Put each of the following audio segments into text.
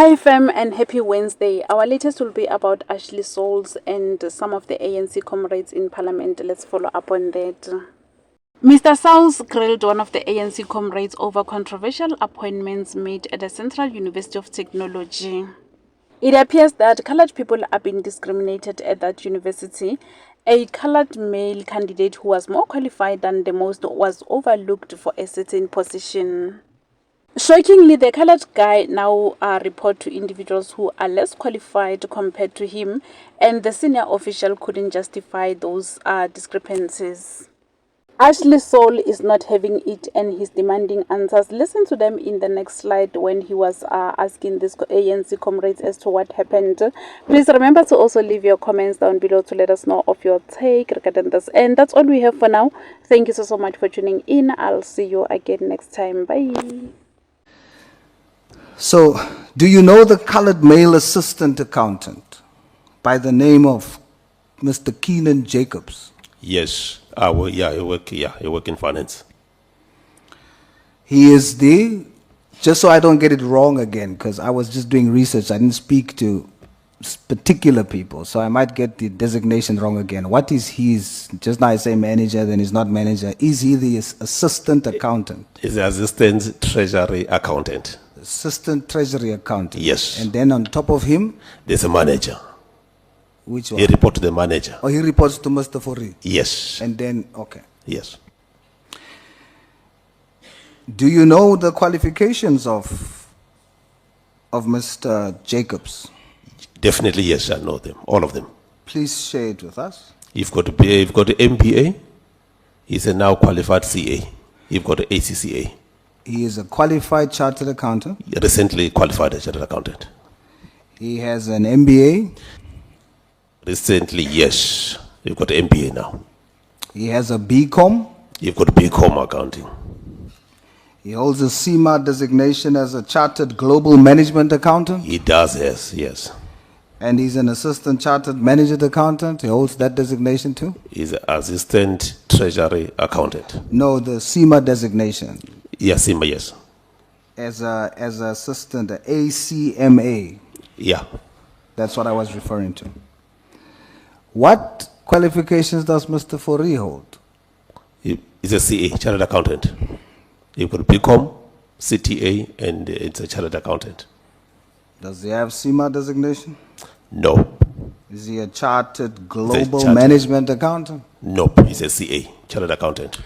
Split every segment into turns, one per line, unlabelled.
Hi fam and happy Wednesday. Our latest will be about Ashley Sauls and some of the ANC comrades in parliament. Let's follow up on that. Mr. Sauls grilled one of the ANC comrades over controversial appointments made at the Central University of Technology. It appears that colored people are being discriminated at that university. A colored male candidate who was more qualified than the most was overlooked for a certain position. Shockingly, the colored guy now report to individuals who are less qualified compared to him, and the senior official couldn't justify those discrepancies. Ashley Saul is not having it and he's demanding answers. Listen to them in the next slide when he was asking these ANC comrades as to what happened. Please remember to also leave your comments down below to let us know of your take regarding this. And that's all we have for now. Thank you so much for tuning in. I'll see you again next time. Bye.
So, do you know the colored male assistant accountant by the name of Mr. Keenan Jacobs?
Yes, I work in finance.
He is just so I don't get it wrong again, because I was just doing research, I didn't speak to particular people, so I might get the designation wrong again. What is his, just now I say manager, then he's not manager. Is he the assistant accountant?
He's the assistant treasury accountant.
Assistant treasury accountant.
Yes.
And then on top of him?
There's a manager.
Which one?
He reports to the manager.
Oh, he reports to Mr. Fori?
Yes.
And then, okay.
Yes.
Do you know the qualifications of Mr. Jacobs?
Definitely, yes, I know them, all of them.
Please share it with us.
You've got the MPA. He's a now qualified CA. You've got the ACCA.
He is a qualified chartered accountant.
Recently qualified as chartered accountant.
He has an MBA.
Recently, yes. You've got the MBA now.
He has a BCom.
You've got BCom accounting.
He holds a CIMA designation as a chartered global management accountant.
He does, yes.
And he's an assistant chartered management accountant. He holds that designation too.
He's an assistant treasury accountant.
No, the CIMA designation.
Yes, CIMA, yes.
As an assistant, the ACMA.
Yeah.
That's what I was referring to. What qualifications does Mr. Fori hold?
He's a CA, chartered accountant. You've got BCom, CTA, and it's a chartered accountant.
Does he have CIMA designation?
No.
Is he a chartered global management accountant?
Nope, he's a CA, chartered accountant.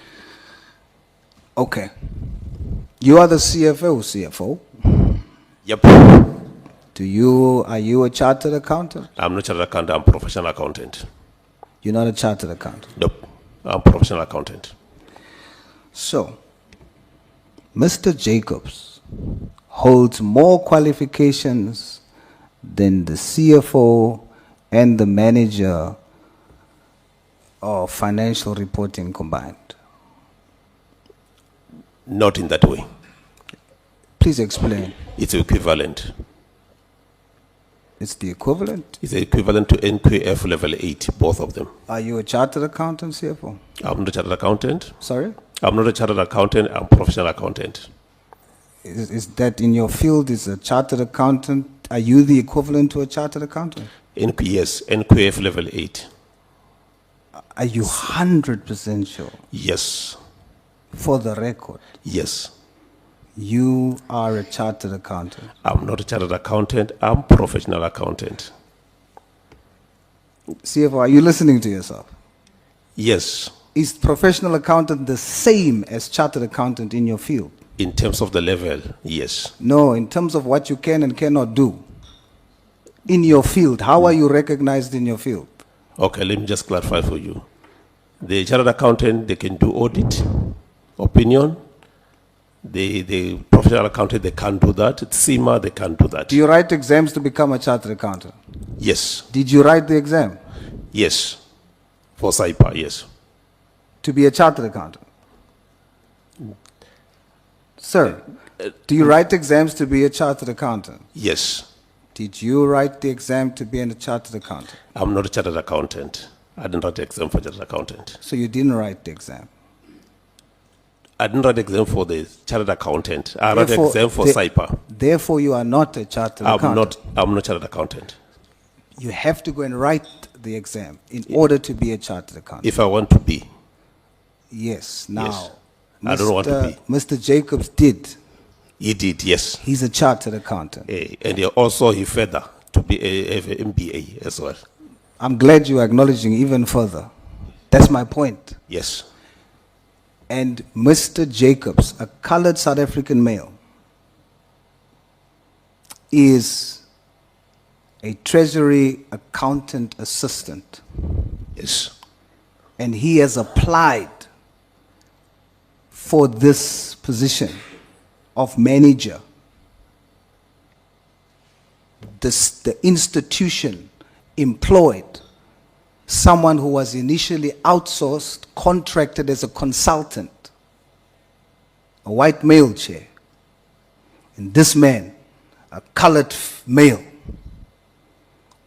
Okay. You are the CFO?
Yep.
Are you a chartered accountant?
I'm not chartered accountant, I'm a professional accountant.
You're not a chartered accountant?
Nope, I'm a professional accountant.
So, Mr. Jacobs holds more qualifications than the CFO and the manager of financial reporting combined.
Not in that way.
Please explain.
It's equivalent.
It's the equivalent?
It's equivalent to NQF level 8, both of them.
Are you a chartered accountant, CFO?
I'm not a chartered accountant.
Sorry?
I'm not a chartered accountant, I'm a professional accountant.
Is that in your field, is a chartered accountant, are you the equivalent to a chartered accountant?
Yes, NQF level 8.
Are you 100% sure?
Yes.
For the record?
Yes.
You are a chartered accountant?
I'm not a chartered accountant, I'm a professional accountant.
CFO, are you listening to yourself?
Yes.
Is professional accountant the same as chartered accountant in your field?
In terms of the level, yes.
No, in terms of what you can and cannot do. In your field, how are you recognized in your field?
Okay, let me just clarify for you. The chartered accountant, they can do audit, opinion. The professional accountant, they can't do that. CIMA, they can't do that.
Do you write exams to become a chartered accountant?
Yes.
Did you write the exam?
Yes. For SAIPA, yes.
To be a chartered accountant? Sir, do you write exams to be a chartered accountant?
Yes.
Did you write the exam to be a chartered accountant?
I'm not a chartered accountant. I didn't write the exam for chartered accountant.
So you didn't write the exam?
I didn't write exam for the chartered accountant. I wrote
Therefore-
exam for
the-
CIPA.
Therefore, you are not a chartered accountant.
I'm not chartered accountant.
You have to go and write the exam in order to be a chartered accountant.
If I want to be,
Yes. Now,
Yes. I don't want to be.
Mr. Jacobs did.
he did, yes.
He's a chartered accountant.
And he further to be have an MBA as well.
I'm glad you are acknowledging even further. That's my point.
Yes.
And Mr. Jacobs, a colored South African male, is a treasury accountant assistant.
Yes.
And he has applied for this position of manager. The institution employed someone who was initially outsourced, contracted as a consultant, a white male chair. And this man, a colored male,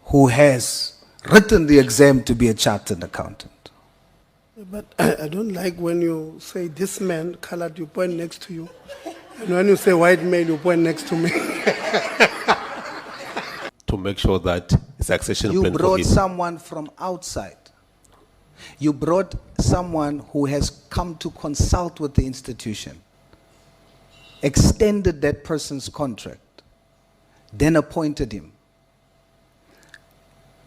who has written the exam to be a chartered accountant.
But I don't like when you say this man colored, you point next to you. And when you say white male, you point next to me.
To make sure that succession
You
plan for
brought
him.
someone from outside. You brought someone who has come to consult with the institution, extended that person's contract, then appointed him.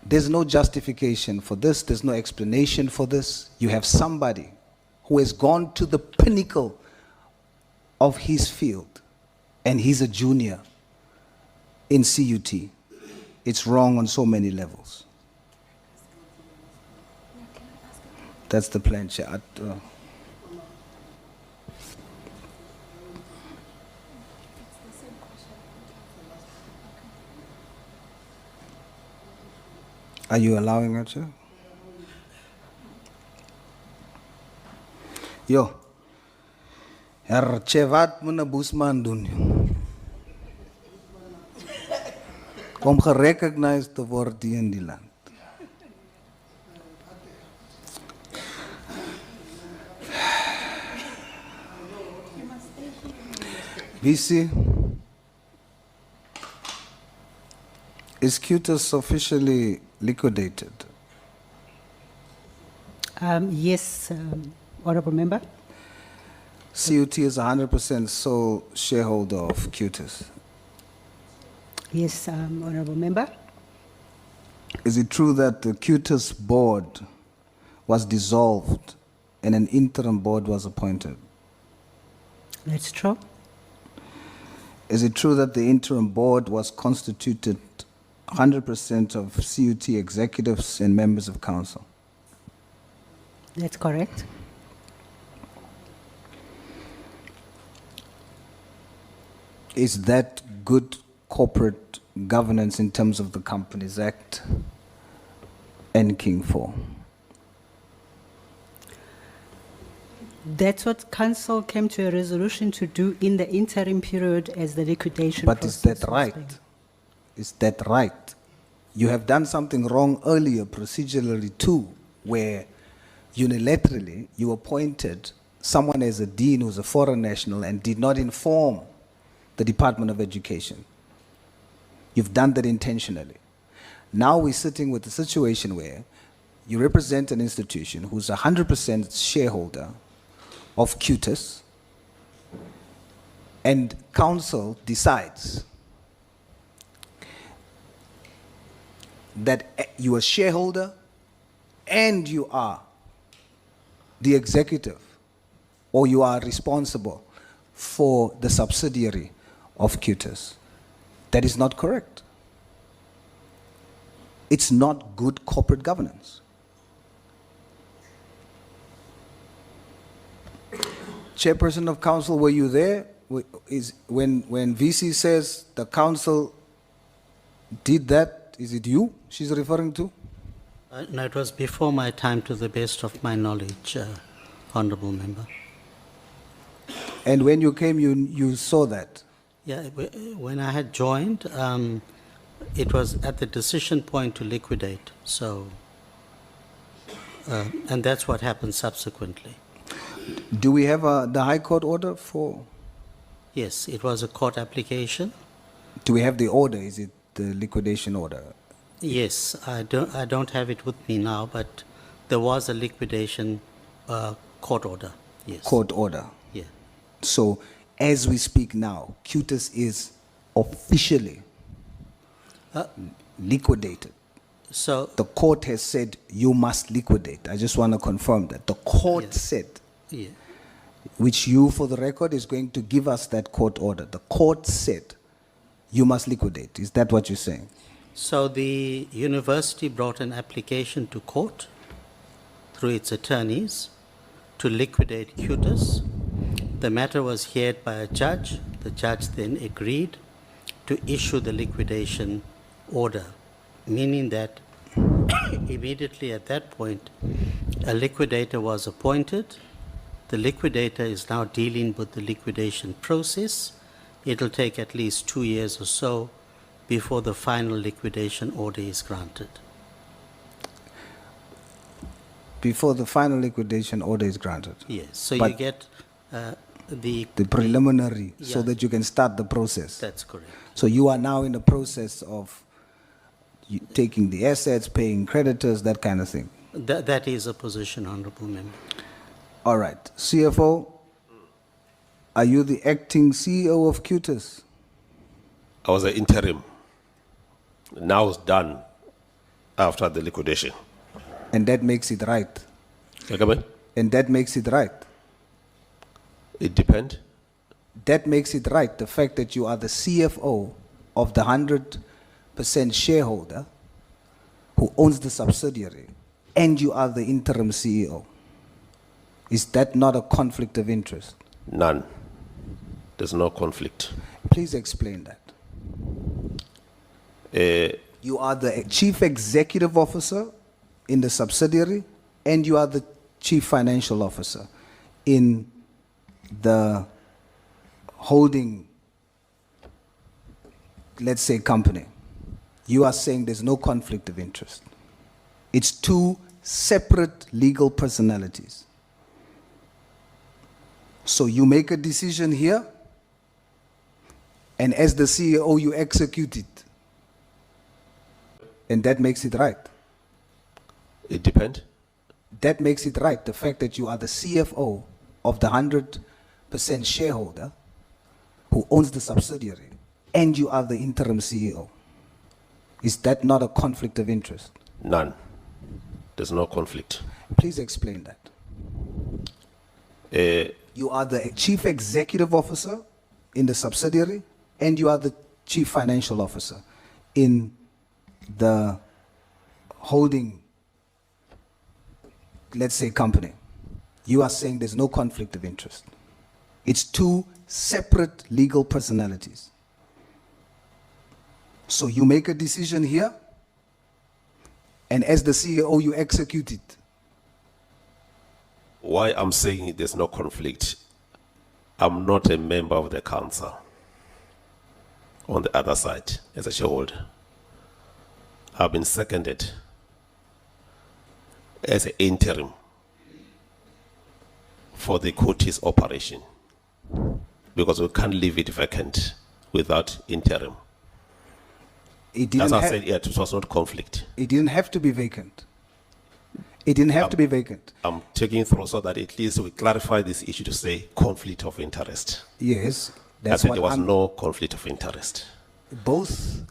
There's no justification for this. There's no explanation for this. You have somebody who has gone to the pinnacle of his field, and he's a junior in CUT. It's wrong on so many levels. That's the plan, Chair. Are you allowing it, Chair? Yo. Herr Chair, wat moet 'n boesman doen? Om gerecognized te word hier in die land. VC, is QTIS officially liquidated?
Yes, Honorable Member.
CUT is 100% sole shareholder of QTIS.
Yes, Honorable Member.
Is it true that the QTIS board was dissolved and an interim board was appointed?
That's true.
Is it true that the interim board was constituted 100% of CUT executives and members of council?
That's correct.
Is that good corporate governance in terms of the Companies Act and King 4?
That's what council came to a resolution to do in the interim period as the liquidation
But is
process
that
was
right?
being-
Is that right? You have done something wrong earlier procedurally too, where unilaterally you appointed someone as a dean who's a foreign national and did not inform the Department of Education. You've done that intentionally. Now we're sitting with a situation where you represent an institution who's 100% shareholder of QTIS, and council decides that you are a shareholder and you are the executive, or you are responsible for the subsidiary of QTIS. That is not correct. It's not good corporate governance. Chairperson of council, were you there? When VC says the council did that, is it you she's referring to?
No, it was before my time, to the best of my knowledge, Honourable Member.
And when you came, you saw that?
Yeah, when I had joined, it was at the decision point to liquidate, so, and that's what happened subsequently.
Do we have the High Court order for?
Yes, it was a court application.
Do we have the order? Is it the liquidation order?
Yes, I don't have it with me now, but there was a liquidation court order. Yes.
Court order.
Yeah.
So, as we speak now, QTIS is officially liquidated.
So
The court has said you must liquidate. I just want to confirm that. The court
Yes.
said,
yeah,
which you, for the record, is going to give us that court order. The court said you must liquidate. Is that what you're saying?
so the university brought an application to court through its attorneys to liquidate QTIS. The matter was heard by a judge. The judge then agreed to issue the liquidation order, meaning that immediately at that point, a liquidator was appointed. The liquidator is now dealing with the liquidation process. It'll take at least 2 years or so before the final liquidation order is granted.
Before the final liquidation order is granted.
Yes, so you
But-
get the
The preliminary, so
Yeah.
that you can start the process.
That's correct.
So you are now in the process of taking the assets, paying creditors, that kind of thing.
That is a position, Honorable Member.
All right. CFO, are you the acting CEO of QTIS?
I was an interim. Now it's done after the liquidation.
And that makes it right.
Okay,
And that makes it right.
it depends.
That makes it right. The fact that you are the CFO of the 100% shareholder who owns the subsidiary and you are the interim CEO. Is that not a conflict of interest?
None. There's no conflict.
Please explain that. You are the chief executive officer in the subsidiary and you are the chief financial officer in the holding, let's say, company. You are saying there's no conflict of interest. It's two separate legal personalities. So you make a decision here, and as the CEO, you execute it. And that makes it right.
It depends.
That makes it right. The fact that you are the CFO of the 100% shareholder who owns the subsidiary and you are the interim CEO. Is that not a conflict of interest?
None. There's no conflict.
Please explain that. You are the chief executive officer in the subsidiary and you are the chief financial officer in the holding, let's say, company. You are saying there's no conflict of interest. It's two separate legal personalities. So you make a decision here, and as the CEO, you execute it.
Why I'm saying there's no conflict, I'm not a member of the council on the other side as a shareholder. I've been seconded as an interim for the QTIS operation because we can't leave it vacant without interim.
It
As
didn't,
I said, it was not conflict.
it didn't have to be vacant. It didn't have to be vacant.
I'm taking through so that at least we clarify this issue to say conflict of interest.
Yes,
I
that's
said
what
there was
I'm-
no conflict of interest.
Both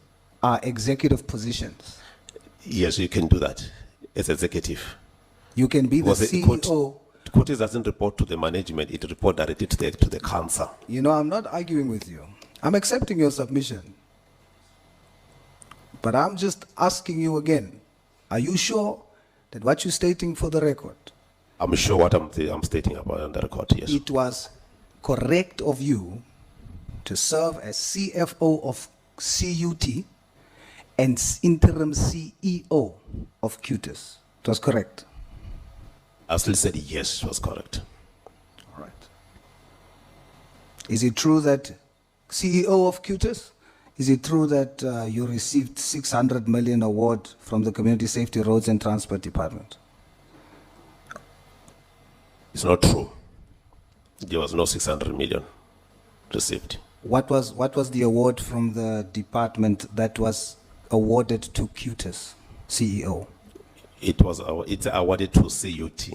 are executive positions.
Yes, you can do that as executive.
You can be the
Was it
CEO.
QTIS doesn't report to the management, it reports directly to the council.
You know, I'm not arguing with you. I'm accepting your submission. But I'm just asking you again, are you sure that what you're stating for the record,
I'm sure what I'm stating about on the record, yes.
it was correct of you to serve as CFO of CUT and interim CEO of QTIS? It was correct.
I still said yes, it was correct.
All right. Is it true that CEO of QTIS? Is it true that you received 600 million award from the Community Safety Roads and Transport Department?
It's not true. There was no 600 million received.
What was the award from the department that was awarded to QTS CEO?
It's awarded to CUT,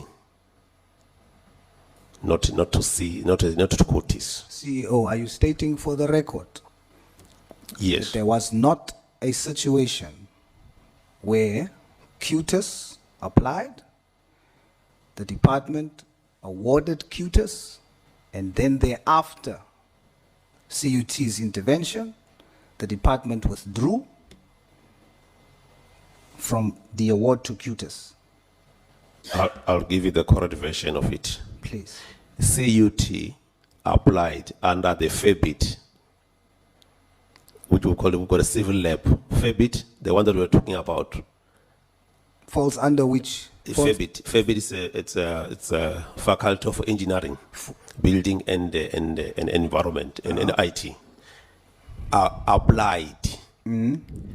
not to Curtis.
CEO, are you stating for the record
Yes.
there was not a situation where QTS applied, the department awarded QTS, and then thereafter, CUT's intervention, the department withdrew from the award to QTS?
I'll give you the correct version of it.
Please.
CUT applied under the FEBIT, which we've got a civil lab. FEBIT, the one that we're talking about.
Falls under which?
FEBIT is it's a faculty of engineering, building and environment and IT. Applied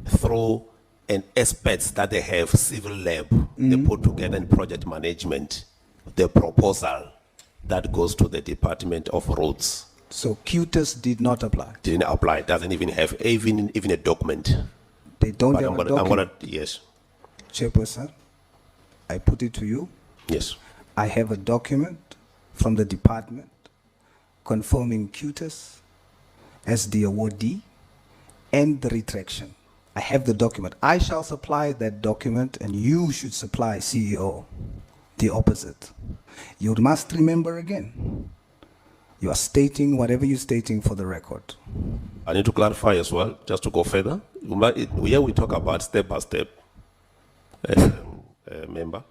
through an experts that they have civil lab. They put together in project management the proposal that goes to the Department of Roads.
So QTS did not apply.
Didn't apply. Doesn't even have even a document.
They don't
But
have
I'm
a
gonna
document.
yes.
Chairperson, I put it to you.
Yes.
I have a document from the department confirming QTS as the awardee and the retraction. I have the document. I shall supply that document and you should supply CEO the opposite. You must remember again, you are stating whatever you're stating for the record.
I need to clarify as well, just to go further. Here we talk about step by step. Member,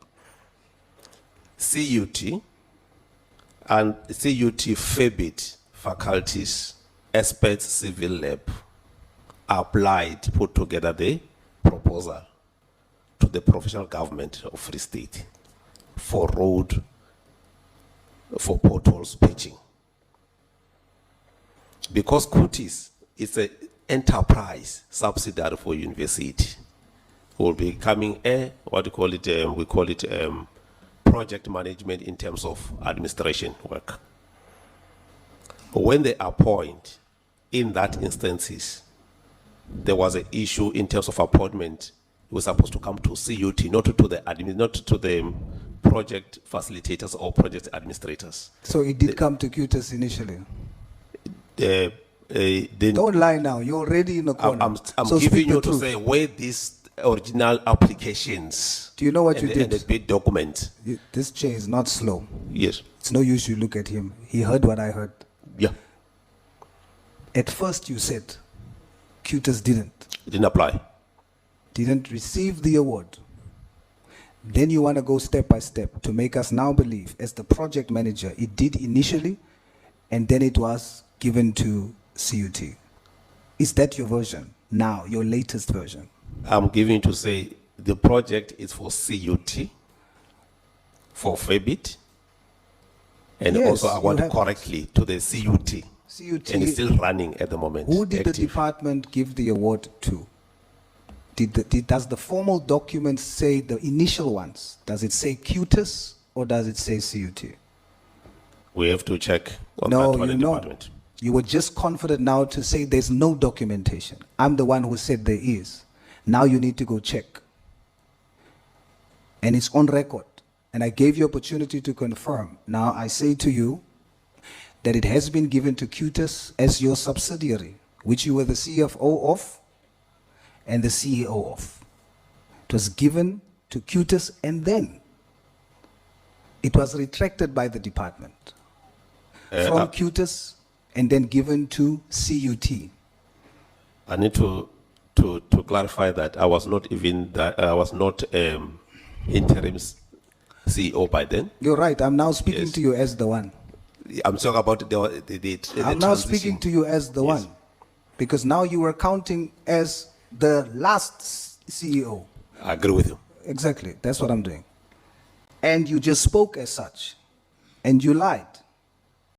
CUT and CUT FEBIT faculties, experts civil lab, applied, put together the proposal to the provincial government of Free State for road, for potholes pitching. Because Curtis is an enterprise subsidiary for university, will be coming what do you call it? We call it project management in terms of administration work. When they appoint, in that instances, there was an issue in terms of appointment. It was supposed to come to CUT, not to the project facilitators or project administrators.
So it did come to QTS initially.
They
Don't lie now. You're already in the corner.
I'm
So
giving
speak the
you to
truth.
say where these original applications.
Do you know what
and
you
the- and
did?
the bid document.
This chair is not slow.
Yes.
It's no use you look at him. He heard what I heard.
Yeah.
At first you said QTS
It didn't apply.
didn't receive the award. Then you want to go step by step to make us now believe, as the project manager, it did initially, and then it was given to CUT. Is that your version now, your latest version?
I'm giving to say the project is for CUT, for FEBIT, and
Yes,
also I want
you
it
have-
correctly to the CUT.
CUT.
And it's still running at the moment.
Who did the
active.
department give the award to? Does the formal document say the initial ones? Does it say QTS or does it say CUT?
We have to check on
No,
that one
you
in the
know.
department.
You were just confident now to say there's no documentation. I'm the one who said there is. Now you need to go check. And it's on record. And I gave you opportunity to confirm. Now I say to you that it has been given to QTS as your subsidiary, which you were the CFO of and the CEO of. It was given to QTS and then it was retracted by the department from QTS and then given to CUT.
I need to clarify that I was not even that I was not interim CEO by then.
You're right. I'm now speaking
Yes.
to you as the one.
I'm talking about the
I'm now
transition.
speaking to you as the
Yes.
one. Because now you are counting as the last CEO.
I agree with you.
Exactly. That's what I'm doing. And you just spoke as such. And you lied.